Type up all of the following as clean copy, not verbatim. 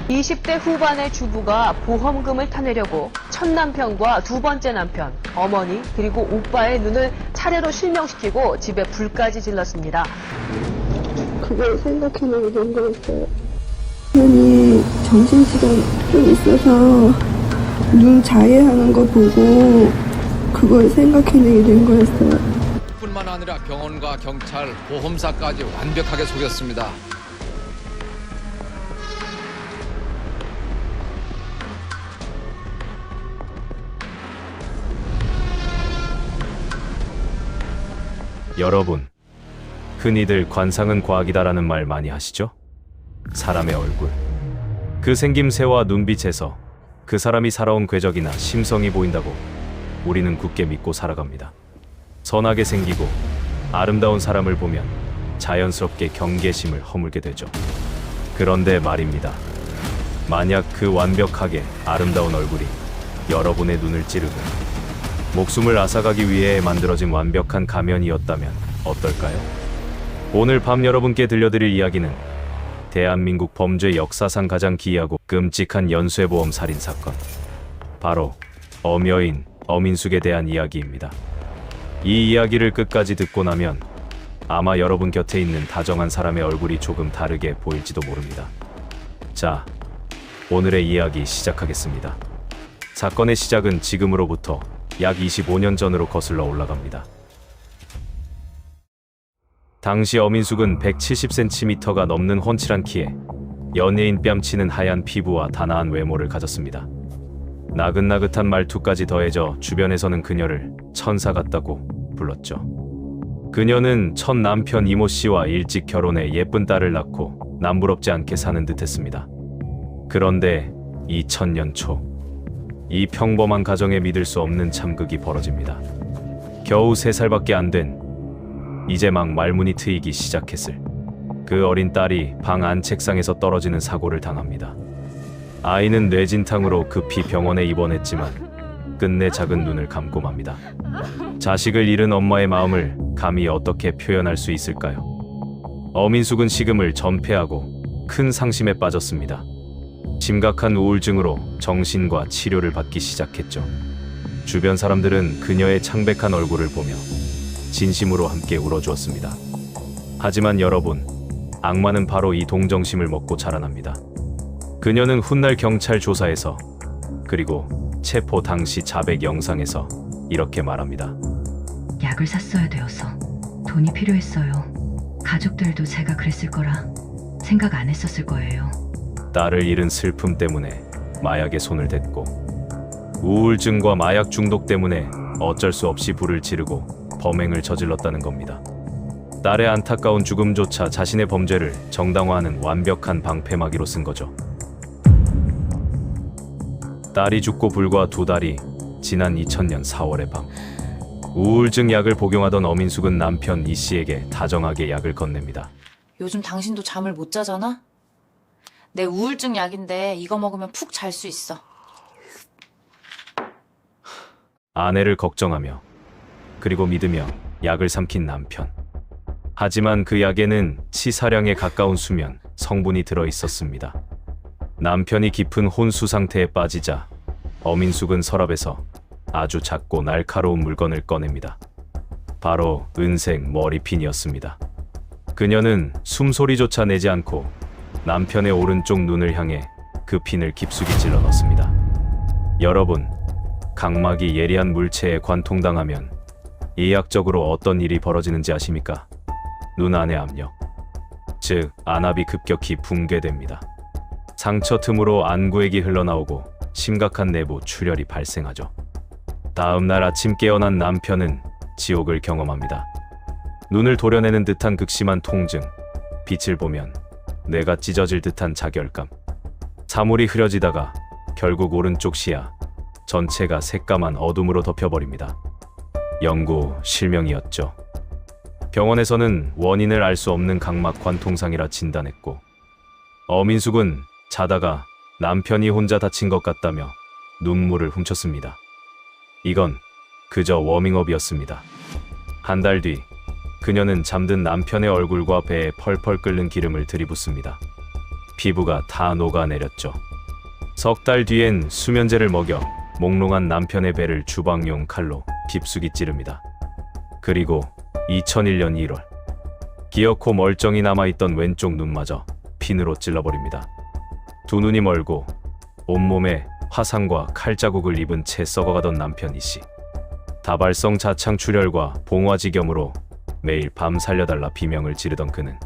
20대 후반의 주부가 보험금을 타내려고 첫 남편과 두 번째 남편, 어머니, 그리고 오빠의 눈을 차례로 실명시키고 집에 불까지 질렀습니다. 그걸 생각해내게 된 거였어요. 남편이 정신질환 좀 있어서 눈 자해하는 거 보고 그걸 생각해내게 된 거였어요. 뿐만 아니라 병원과 경찰, 보험사까지 완벽하게 속였습니다. 여러분, 흔히들 관상은 과학이다라는 말 많이 하시죠? 사람의 얼굴, 그 생김새와 눈빛에서 그 사람이 살아온 궤적이나 심성이 보인다고 우리는 굳게 믿고 살아갑니다. 선하게 생기고 아름다운 사람을 보면 자연스럽게 경계심을 허물게 되죠. 그런데 말입니다. 만약 그 완벽하게 아름다운 얼굴이 여러분의 눈을 찌르고 목숨을 앗아가기 위해 만들어진 완벽한 가면이었다면 어떨까요? 오늘 밤 여러분께 들려드릴 이야기는 대한민국 범죄 역사상 가장 기이하고 끔찍한 연쇄보험 살인사건, 바로 엄여인 엄인숙에 대한 이야기입니다. 이 이야기를 끝까지 듣고 나면 아마 여러분 곁에 있는 다정한 사람의 얼굴이 조금 다르게 보일지도 모릅니다. 자, 오늘의 이야기 시작하겠습니다. 사건의 시작은 지금으로부터 약 25년 전으로 거슬러 올라갑니다. 당시 엄인숙은 170cm가 넘는 훤칠한 키에 연예인 뺨치는 하얀 피부와 단아한 외모를 가졌습니다. 나긋나긋한 말투까지 더해져 주변에서는 그녀를 천사 같다고 불렀죠. 그녀는 첫 남편 이모 씨와 일찍 결혼해 예쁜 딸을 낳고 남부럽지 않게 사는 듯했습니다. 그런데 2000년 초, 이 평범한 가정에 믿을 수 없는 참극이 벌어집니다. 겨우 3살밖에 안 된, 이제 막 말문이 트이기 시작했을 그 어린 딸이 방 안책상에서 떨어지는 사고를 당합니다. 아이는 뇌진탕으로 급히 병원에 입원했지만 끝내 작은 눈을 감고 맙니다. 자식을 잃은 엄마의 마음을 감히 어떻게 표현할 수 있을까요? 엄인숙은 식음을 전폐하고 큰 상심에 빠졌습니다. 심각한 우울증으로 정신과 치료를 받기 시작했죠. 주변 사람들은 그녀의 창백한 얼굴을 보며 진심으로 함께 울어주었습니다. 하지만 여러분, 악마는 바로 이 동정심을 먹고 자라납니다. 그녀는 훗날 경찰 조사에서, 그리고 체포 당시 자백 영상에서 이렇게 말합니다. 약을 샀어야 되어서 돈이 필요했어요. 가족들도 제가 그랬을 거라 생각 안 했었을 거예요. 딸을 잃은 슬픔 때문에 마약에 손을 댔고 우울증과 마약 중독 때문에 어쩔 수 없이 불을 지르고 범행을 저질렀다는 겁니다. 딸의 안타까운 죽음조차 자신의 범죄를 정당화하는 완벽한 방패막이로 쓴 거죠. 딸이 죽고 불과 2달이 지난 2000년 4월의 밤, 우울증 약을 복용하던 엄인숙은 남편 이 씨에게 다정하게 약을 건넵니다. 요즘 당신도 잠을 못 자잖아? 내 우울증 약인데 이거 먹으면 푹 잘 수 있어. 아내를 걱정하며 그리고 믿으며 약을 삼킨 남편. 하지만 그 약에는 치사량에 가까운 수면, 성분이 들어 있었습니다. 남편이 깊은 혼수 상태에 빠지자 엄인숙은 서랍에서 아주 작고 날카로운 물건을 꺼냅니다. 바로 은색 머리핀이었습니다. 그녀는 숨소리조차 내지 않고 남편의 오른쪽 눈을 향해 그 핀을 깊숙이 찔러 넣습니다. 여러분, 각막이 예리한 물체에 관통당하면 이학적으로 어떤 일이 벌어지는지 아십니까? 눈 안의 압력, 즉 안압이 급격히 붕괴됩니다. 상처 틈으로 안구액이 흘러나오고 심각한 내부 출혈이 발생하죠. 다음 날 아침 깨어난 남편은 지옥을 경험합니다. 눈을 도려내는 듯한 극심한 통증, 빛을 보면 뇌가 찢어질 듯한 자결감, 사물이 흐려지다가 결국 오른쪽 시야 전체가 새까만 어둠으로 덮여버립니다. 영구 실명이었죠. 병원에서는 원인을 알 수 없는 각막 관통상이라 진단했고, 엄인숙은 자다가 남편이 혼자 다친 것 같다며 눈물을 훔쳤습니다. 이건 그저 워밍업이었습니다. 한 달 뒤, 그녀는 잠든 남편의 얼굴과 배에 펄펄 끓는 기름을 들이붓습니다. 피부가 다 녹아내렸죠. 석 달 뒤엔 수면제를 먹여 몽롱한 남편의 배를 주방용 칼로 깊숙이 찌릅니다. 그리고 2001년 1월 기어코 멀쩡히 남아있던 왼쪽 눈마저 핀으로 찔러버립니다. 두 눈이 멀고 온몸에 화상과 칼자국을 입은 채 썩어가던 남편 이씨. 다발성 자창출혈과 봉화지겸으로 매일 밤 살려달라 비명을 지르던 그는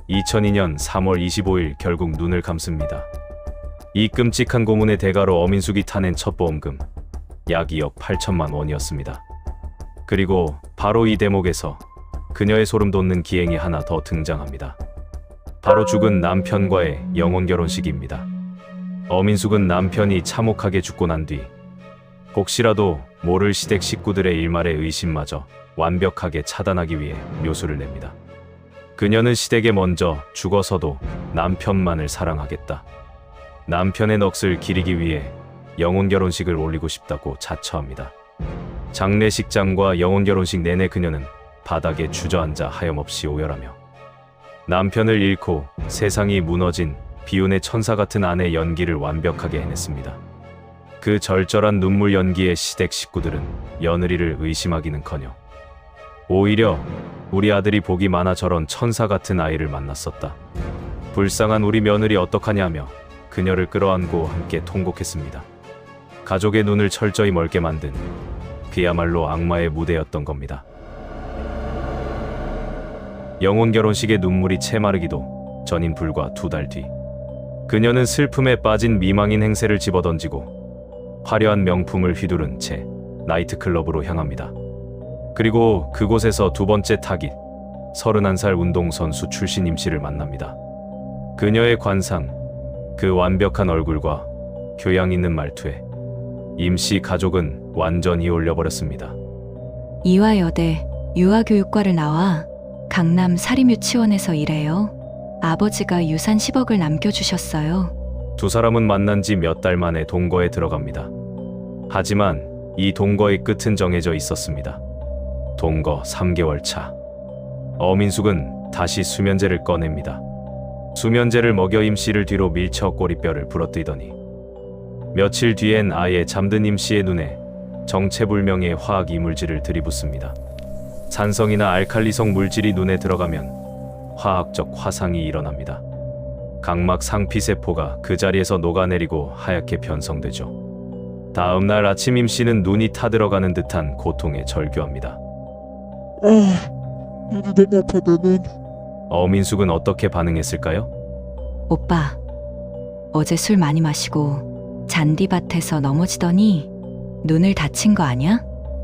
2002년 3월 25일 결국 눈을 감습니다. 이 끔찍한 고문의 대가로 어민숙이 타낸 첫 보험금 약 2억 8천만 원이었습니다. 그리고 바로 이 대목에서 그녀의 소름 돋는 기행이 하나 더 등장합니다. 바로 죽은 남편과의 영혼 결혼식입니다. 어민숙은 남편이 참혹하게 죽고 난 뒤 혹시라도 모를 시댁 식구들의 일말의 의심마저 완벽하게 차단하기 위해 묘수를 냅니다. 그녀는 시댁에 먼저 죽어서도 남편만을 사랑하겠다. 남편의 넋을 기리기 위해 영혼 결혼식을 올리고 싶다고 자처합니다. 장례식장과 영혼 결혼식 내내 그녀는 바닥에 주저앉아 하염없이 오열하며 남편을 잃고 세상이 무너진 비운의 천사 같은 아내 연기를 완벽하게 해냈습니다. 그 절절한 눈물 연기에 시댁 식구들은 며느리를 의심하기는커녕 오히려 우리 아들이 복이 많아 저런 천사 같은 아이를 만났었다. 불쌍한 우리 며느리 어떡하냐며 그녀를 끌어안고 함께 통곡했습니다. 가족의 눈을 철저히 멀게 만든 그야말로 악마의 무대였던 겁니다. 영혼 결혼식의 눈물이 채 마르기도 전인 불과 2달 뒤 그녀는 슬픔에 빠진 미망인 행세를 집어던지고 화려한 명품을 휘두른 채 나이트클럽으로 향합니다. 그리고 그곳에서 두 번째 타깃 31살 운동선수 출신 임씨를 만납니다. 그녀의 관상, 그 완벽한 얼굴과 교양 있는 말투에 임씨 가족은 완전히 올려버렸습니다. 이화여대 유아교육과를 나와 강남 사립유치원에서 일해요. 아버지가 유산 10억을 남겨주셨어요. 두 사람은 만난 지 몇 달 만에 동거에 들어갑니다. 하지만 이 동거의 끝은 정해져 있었습니다. 동거 3개월 차. 어민숙은 다시 수면제를 꺼냅니다. 수면제를 먹여 임씨를 뒤로 밀쳐 꼬리뼈를 부러뜨리더니 며칠 뒤엔 아예 잠든 임씨의 눈에 정체불명의 화학 이물질을 들이붓습니다. 산성이나 알칼리성 물질이 눈에 들어가면 화학적 화상이 일어납니다. 각막 상피세포가 그 자리에서 녹아내리고 하얗게 변성되죠. 다음 날 아침 임씨는 눈이 타들어가는 듯한 고통에 절규합니다. 눈이 너무 아파 나는. 어민숙은 어떻게 반응했을까요? 오빠, 어제 술 많이 마시고 잔디밭에서 넘어지더니 눈을 다친 거 아니야?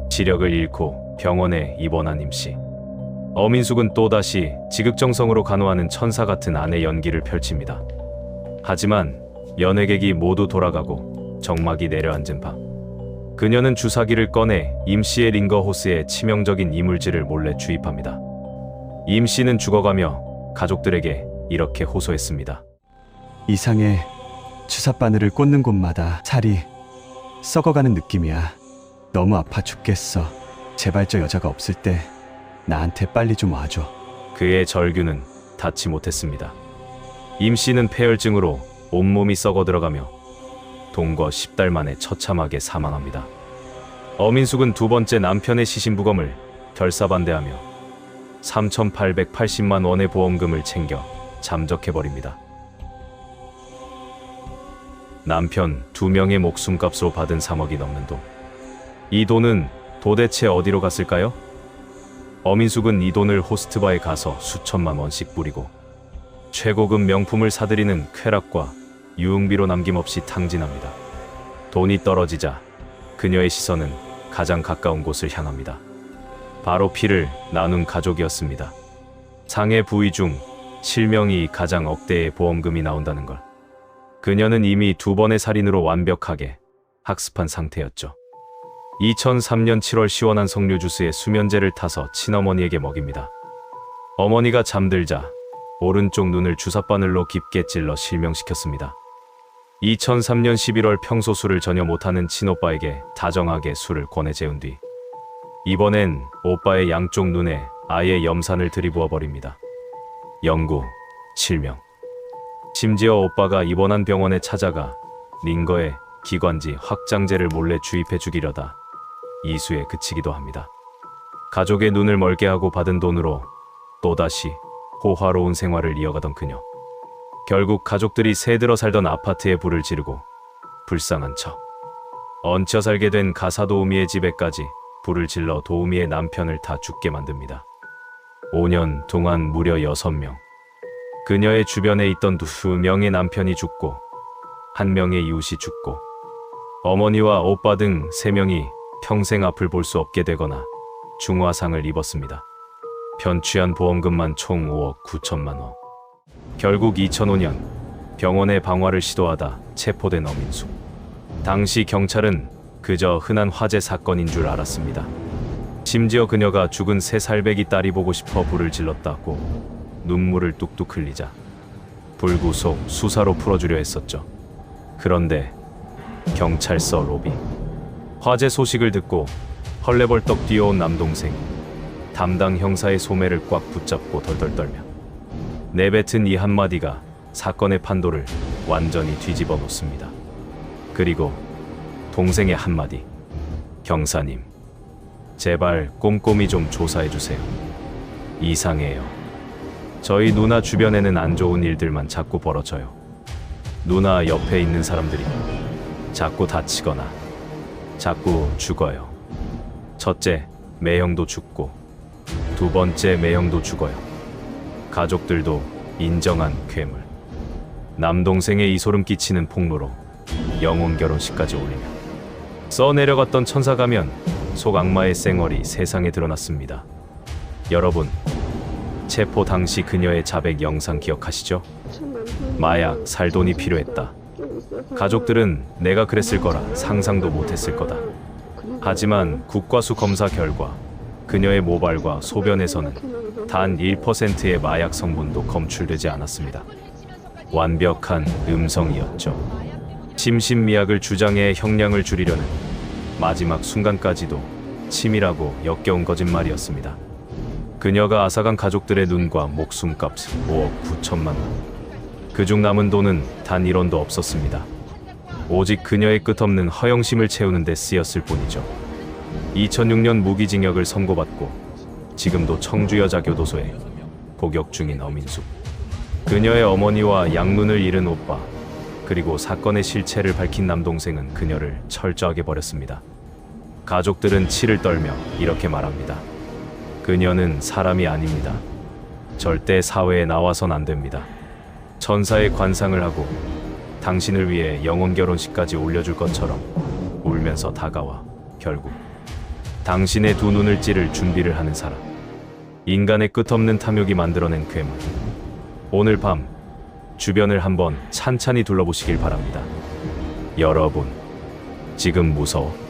시력을 잃고 병원에 입원한 임씨. 어민숙은 또다시 지극정성으로 간호하는 천사 같은 아내 연기를 펼칩니다. 하지만 연회객이 모두 돌아가고 정막이 내려앉은 밤 그녀는 주사기를 꺼내 임씨의 링거 호스에 치명적인 이물질을 몰래 주입합니다. 임씨는 죽어가며 가족들에게 이렇게 호소했습니다. 이상해. 주사바늘을 꽂는 곳마다 살이 썩어가는 느낌이야. 너무 아파 죽겠어. 제발 저 여자가 없을 때 나한테 빨리 좀 와줘. 그의 절규는 닿지 못했습니다. 임씨는 폐혈증으로 온몸이 썩어 들어가며 동거 10달 만에 처참하게 사망합니다. 어민숙은 두 번째 남편의 시신부검을 결사반대하며 3,880만 원의 보험금을 챙겨 잠적해버립니다. 남편 2명의 목숨값으로 받은 3억이 넘는 돈. 이 돈은 도대체 어디로 갔을까요? 어민숙은 이 돈을 호스트바에 가서 수천만 원씩 뿌리고 최고급 명품을 사들이는 쾌락과 유흥비로 남김없이 탕진합니다. 돈이 떨어지자 그녀의 시선은 가장 가까운 곳을 향합니다. 바로 피를 나눈 가족이었습니다. 상해 부위 중 실명이 가장 억대의 보험금이 나온다는 걸 그녀는 이미 2번의 살인으로 완벽하게 학습한 상태였죠. 2003년 7월 시원한 석류 주스에 수면제를 타서 친어머니에게 먹입니다. 어머니가 잠들자 오른쪽 눈을 주사바늘로 깊게 찔러 실명시켰습니다. 2003년 11월 평소 술을 전혀 못하는 친오빠에게 다정하게 술을 권해 재운 뒤 이번엔 오빠의 양쪽 눈에 아예 염산을 들이부어 버립니다. 영구, 실명. 심지어 오빠가 입원한 병원에 찾아가 링거에 기관지 확장제를 몰래 주입해 죽이려다 이수에 그치기도 합니다. 가족의 눈을 멀게 하고 받은 돈으로 또다시 호화로운 생활을 이어가던 그녀. 결국 가족들이 새들어 살던 아파트에 불을 지르고 불쌍한 척 얹혀 살게 된 가사 도우미의 집에까지 불을 질러 도우미의 남편을 다 죽게 만듭니다. 5년 동안 무려 6명. 그녀의 주변에 있던 2명의 남편이 죽고 1명의 이웃이 죽고 어머니와 오빠 등 3명이 평생 앞을 볼 수 없게 되거나 중화상을 입었습니다. 편취한 보험금만 총 5억 9천만 원. 결국 2005년 병원의 방화를 시도하다 체포된 어민숙. 당시 경찰은 그저 흔한 화재 사건인 줄 알았습니다. 심지어 그녀가 죽은 3살배기 딸이 보고 싶어 불을 질렀다고 눈물을 뚝뚝 흘리자 불구속 수사로 풀어주려 했었죠. 그런데 경찰서 로비. 화재 소식을 듣고 헐레벌떡 뛰어온 남동생이 담당 형사의 소매를 꽉 붙잡고 덜덜 떨며 내뱉은 이 한마디가 사건의 판도를 완전히 뒤집어 놓습니다. 그리고 동생의 한마디. 형사님, 제발 꼼꼼히 좀 조사해주세요. 이상해요. 저희 누나 주변에는 안 좋은 일들만 자꾸 벌어져요. 누나 옆에 있는 사람들이 자꾸 다치거나 자꾸 죽어요. 첫째, 매형도 죽고 2번째 매형도 죽어요. 가족들도 인정한 괴물. 남동생의 이 소름 끼치는 폭로로 영혼 결혼식까지 올리며 써내려갔던 천사가면 속 악마의 쌩얼이 세상에 드러났습니다. 여러분, 체포 당시 그녀의 자백 영상 기억하시죠? 마약, 살 돈이 필요했다. 가족들은 내가 그랬을 거라 상상도 못했을 거다. 하지만 국과수 검사 결과 그녀의 모발과 소변에서는 단 1%의 마약 성분도 검출되지 않았습니다. 완벽한 음성이었죠. 심신미약을 주장해 형량을 줄이려는 마지막 순간까지도 치밀하고 역겨운 거짓말이었습니다. 그녀가 앗아간 가족들의 눈과 목숨값 5억 9천만 원. 그중 남은 돈은 단 1원도 없었습니다. 오직 그녀의 끝없는 허영심을 채우는 데 쓰였을 뿐이죠. 2006년 무기징역을 선고받고 지금도 청주여자교도소에 복역 중인 어민숙. 그녀의 어머니와 양눈을 잃은 오빠, 그리고 사건의 실체를 밝힌 남동생은 그녀를 철저하게 버렸습니다. 가족들은 치를 떨며 이렇게 말합니다. 그녀는 사람이 아닙니다. 절대 사회에 나와선 안 됩니다. 천사의 관상을 하고 당신을 위해 영혼 결혼식까지 올려줄 것처럼 울면서 다가와 결국 당신의 2 눈을 찌를 준비를 하는 사람. 인간의 끝없는 탐욕이 만들어낸 괴물. 오늘 밤 주변을 한번 찬찬히 둘러보시길 바랍니다. 여러분, 지금 무서워?